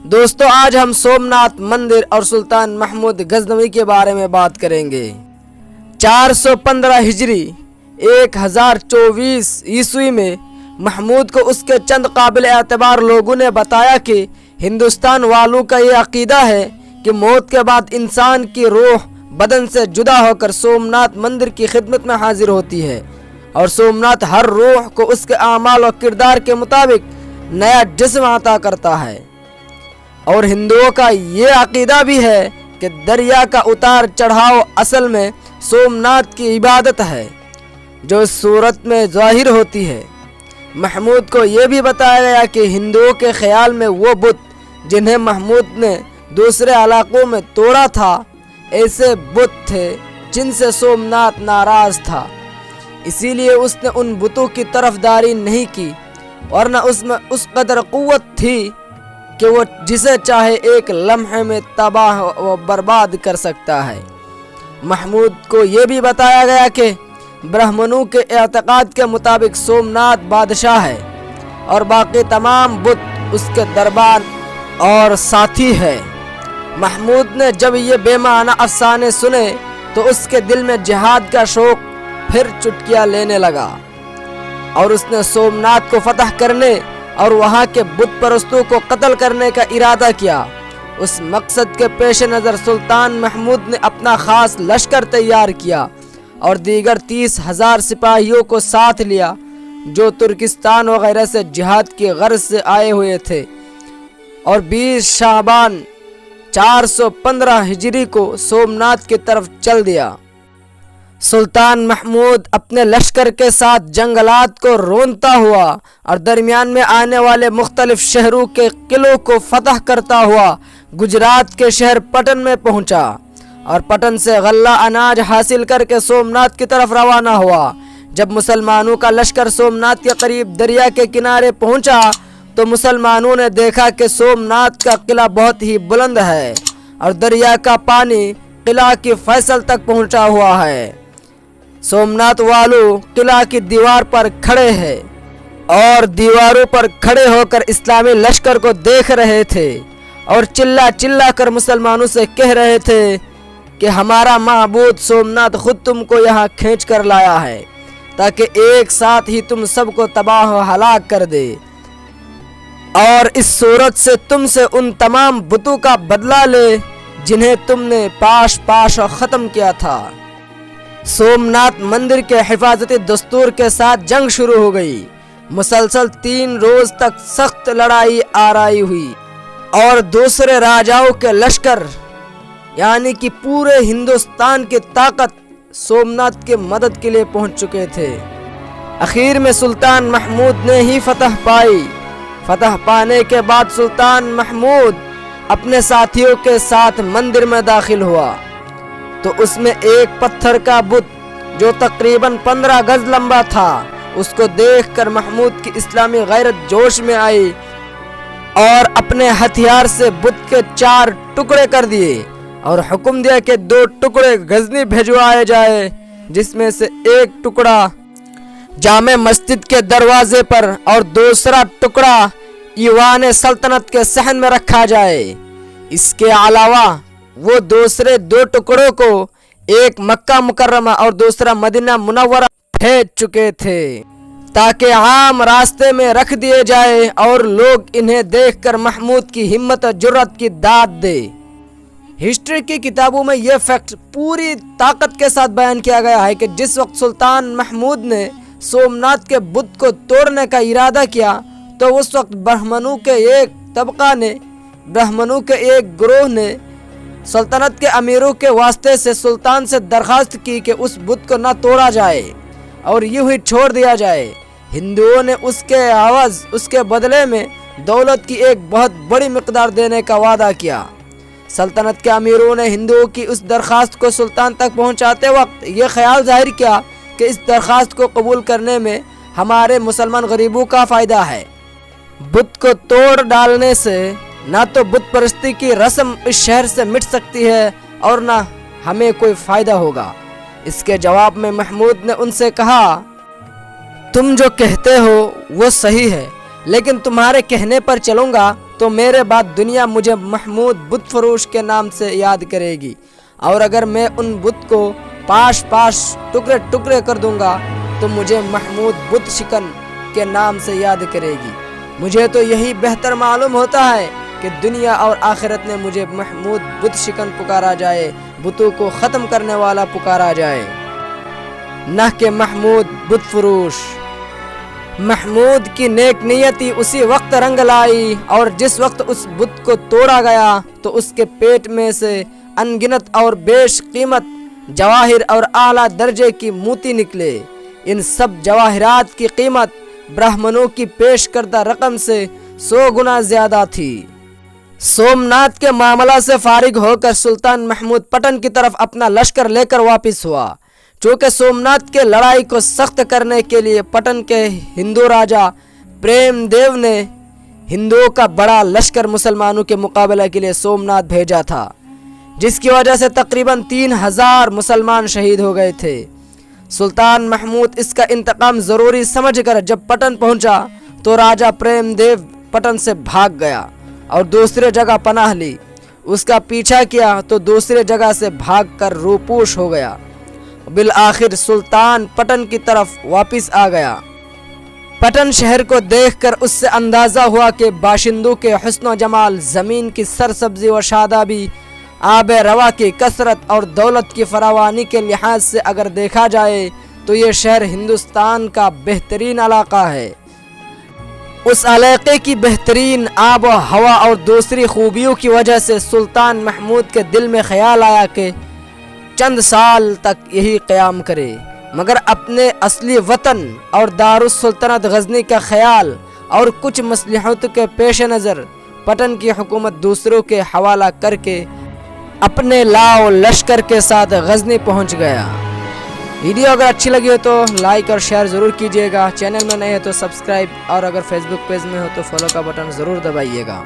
دوستو آج ہم سومناتھ مندر اور سلطان محمود غزنوی کے بارے میں بات کریں گے۔ 415 ہجری 1024 عیسوی میں محمود کو اس کے چند قابل اعتبار لوگوں نے بتایا کہ ہندوستان والوں کا یہ عقیدہ ہے کہ موت کے بعد انسان کی روح بدن سے جدا ہو کر سومناتھ مندر کی خدمت میں حاضر ہوتی ہے، اور سومناتھ ہر روح کو اس کے اعمال و کردار کے مطابق نیا جسم عطا کرتا ہے۔ اور ہندوؤں کا یہ عقیدہ بھی ہے کہ دریا کا اتار چڑھاؤ اصل میں سومناتھ کی عبادت ہے جو اس صورت میں ظاہر ہوتی ہے۔ محمود کو یہ بھی بتایا گیا کہ ہندوؤں کے خیال میں وہ بت جنہیں محمود نے دوسرے علاقوں میں توڑا تھا ایسے بت تھے جن سے سومناتھ ناراض تھا، اسی لیے اس نے ان بتوں کی طرفداری نہیں کی، ورنہ اس میں اس قدر قوت تھی کہ وہ جسے چاہے ایک لمحے میں تباہ و برباد کر سکتا ہے۔ محمود کو یہ بھی بتایا گیا کہ برہمنوں کے اعتقاد کے مطابق سومناتھ بادشاہ ہے اور باقی تمام بت اس کے دربار اور ساتھی ہے۔ محمود نے جب یہ بے معنی افسانے سنے تو اس کے دل میں جہاد کا شوق پھر چٹکیاں لینے لگا، اور اس نے سومناتھ کو فتح کرنے اور وہاں کے بت پرستوں کو قتل کرنے کا ارادہ کیا۔ اس مقصد کے پیش نظر سلطان محمود نے اپنا خاص لشکر تیار کیا اور دیگر 30,000 سپاہیوں کو ساتھ لیا جو ترکستان وغیرہ سے جہاد کی غرض سے آئے ہوئے تھے، اور 20 شعبان 415 ہجری کو سومناتھ کی طرف چل دیا۔ سلطان محمود اپنے لشکر کے ساتھ جنگلات کو رونتا ہوا اور درمیان میں آنے والے مختلف شہروں کے قلعوں کو فتح کرتا ہوا گجرات کے شہر پٹن میں پہنچا، اور پٹن سے غلہ اناج حاصل کر کے سومناتھ کی طرف روانہ ہوا۔ جب مسلمانوں کا لشکر سومناتھ کے قریب دریا کے کنارے پہنچا تو مسلمانوں نے دیکھا کہ سومناتھ کا قلعہ بہت ہی بلند ہے اور دریا کا پانی قلعہ کی فیصل تک پہنچا ہوا ہے۔ سومناتھ والو قلعہ کی دیوار پر کھڑے ہیں اور دیواروں پر کھڑے ہو کر اسلامی لشکر کو دیکھ رہے تھے اور چلا چلا کر مسلمانوں سے کہہ رہے تھے کہ ہمارا معبود سومناتھ خود تم کو یہاں کھینچ کر لایا ہے تاکہ ایک ساتھ ہی تم سب کو تباہ و ہلاک کر دے، اور اس صورت سے تم سے ان تمام بتوں کا بدلہ لے جنہیں تم نے پاش پاش ختم کیا تھا۔ سومناتھ مندر کے حفاظتی دستور کے ساتھ جنگ شروع ہو گئی۔ مسلسل 3 روز تک سخت لڑائی آرائی ہوئی اور دوسرے راجاؤں کے لشکر یعنی کہ پورے ہندوستان کی طاقت سومناتھ کی مدد کے لیے پہنچ چکے تھے۔ اخیر میں سلطان محمود نے ہی فتح پائی۔ فتح پانے کے بعد سلطان محمود اپنے ساتھیوں کے ساتھ مندر میں داخل ہوا تو اس میں ایک پتھر کا بت جو تقریباً 15 گز لمبا تھا، اس کو دیکھ کر محمود کی اسلامی غیرت جوش میں آئی اور اپنے ہتھیار سے بت کے 4 ٹکڑے کر دیے اور حکم دیا کہ 2 ٹکڑے غزنی بھیجوائے جائے، جس میں سے ایک ٹکڑا جامع مسجد کے دروازے پر اور دوسرا ٹکڑا ایوان سلطنت کے صحن میں رکھا جائے۔ اس کے علاوہ وہ دوسرے 2 ٹکڑوں کو ایک مکہ مکرمہ اور دوسرا مدینہ منورہ بھیج چکے تھے تاکہ عام راستے میں رکھ دیے جائے اور لوگ انہیں دیکھ کر محمود کی ہمت و جرات کی داد دے۔ ہسٹری کی کتابوں میں یہ فیکٹ پوری طاقت کے ساتھ بیان کیا گیا ہے کہ جس وقت سلطان محمود نے سومناتھ کے بت کو توڑنے کا ارادہ کیا تو اس وقت برہمنوں کے ایک گروہ نے سلطنت کے امیروں کے واسطے سے سلطان سے درخواست کی کہ اس بت کو نہ توڑا جائے اور یوں ہی چھوڑ دیا جائے۔ ہندوؤں نے اس کے عوض اس کے بدلے میں دولت کی ایک بہت بڑی مقدار دینے کا وعدہ کیا۔ سلطنت کے امیروں نے ہندوؤں کی اس درخواست کو سلطان تک پہنچاتے وقت یہ خیال ظاہر کیا کہ اس درخواست کو قبول کرنے میں ہمارے مسلمان غریبوں کا فائدہ ہے۔ بت کو توڑ ڈالنے سے نہ تو بت پرستی کی رسم اس شہر سے مٹ سکتی ہے اور نہ ہمیں کوئی فائدہ ہوگا۔ اس کے جواب میں محمود نے ان سے کہا، تم جو کہتے ہو وہ صحیح ہے، لیکن تمہارے کہنے پر چلوں گا تو میرے بعد دنیا مجھے محمود بت فروش کے نام سے یاد کرے گی، اور اگر میں ان بت کو پاش ٹکڑے ٹکڑے کر دوں گا تو مجھے محمود بت شکن کے نام سے یاد کرے گی۔ مجھے تو یہی بہتر معلوم ہوتا ہے کہ دنیا اور آخرت میں مجھے محمود بت شکن پکارا جائے، بتوں کو ختم کرنے والا پکارا جائے، نہ کہ محمود بت فروش۔ محمود کی نیک نیتی اسی وقت رنگ لائی، اور جس وقت اس بت کو توڑا گیا تو اس کے پیٹ میں سے انگنت اور بیش قیمت جواہر اور اعلیٰ درجے کی موتی نکلے۔ ان سب جواہرات کی قیمت برہمنوں کی پیش کردہ رقم سے 100 گنا زیادہ تھی۔ سومناتھ کے معاملہ سے فارغ ہو کر سلطان محمود پٹن کی طرف اپنا لشکر لے کر واپس ہوا۔ چونکہ سومناتھ کے لڑائی کو سخت کرنے کے لیے پٹن کے ہندو راجا پریم دیو نے ہندوؤں کا بڑا لشکر مسلمانوں کے مقابلہ کے لیے سومناتھ بھیجا تھا، جس کی وجہ سے تقریباً 3000 مسلمان شہید ہو گئے تھے۔ سلطان محمود اس کا انتقام ضروری سمجھ کر جب پٹن پہنچا تو راجا پریم دیو پٹن سے بھاگ گیا اور دوسرے جگہ پناہ لی۔ اس کا پیچھا کیا تو دوسرے جگہ سے بھاگ کر روپوش ہو گیا۔ بالآخر سلطان پٹن کی طرف واپس آ گیا۔ پٹن شہر کو دیکھ کر اس سے اندازہ ہوا کہ باشندوں کے حسن و جمال، زمین کی سرسبزی و شادابی، آب روا کی کثرت اور دولت کی فراوانی کے لحاظ سے اگر دیکھا جائے تو یہ شہر ہندوستان کا بہترین علاقہ ہے۔ اس علاقے کی بہترین آب و ہوا اور دوسری خوبیوں کی وجہ سے سلطان محمود کے دل میں خیال آیا کہ چند سال تک یہی قیام کرے، مگر اپنے اصلی وطن اور دارالسلطنت غزنی کا خیال اور کچھ مصلحتوں کے پیش نظر پٹن کی حکومت دوسروں کے حوالہ کر کے اپنے لاؤ لشکر کے ساتھ غزنی پہنچ گیا۔ ویڈیو اگر اچھی لگی ہو تو لائک اور شیئر ضرور کیجیے گا، چینل میں نئے ہو تو سبسکرائب، اور اگر فیس بک پیج میں ہو تو فالو کا بٹن ضرور دبائیے گا۔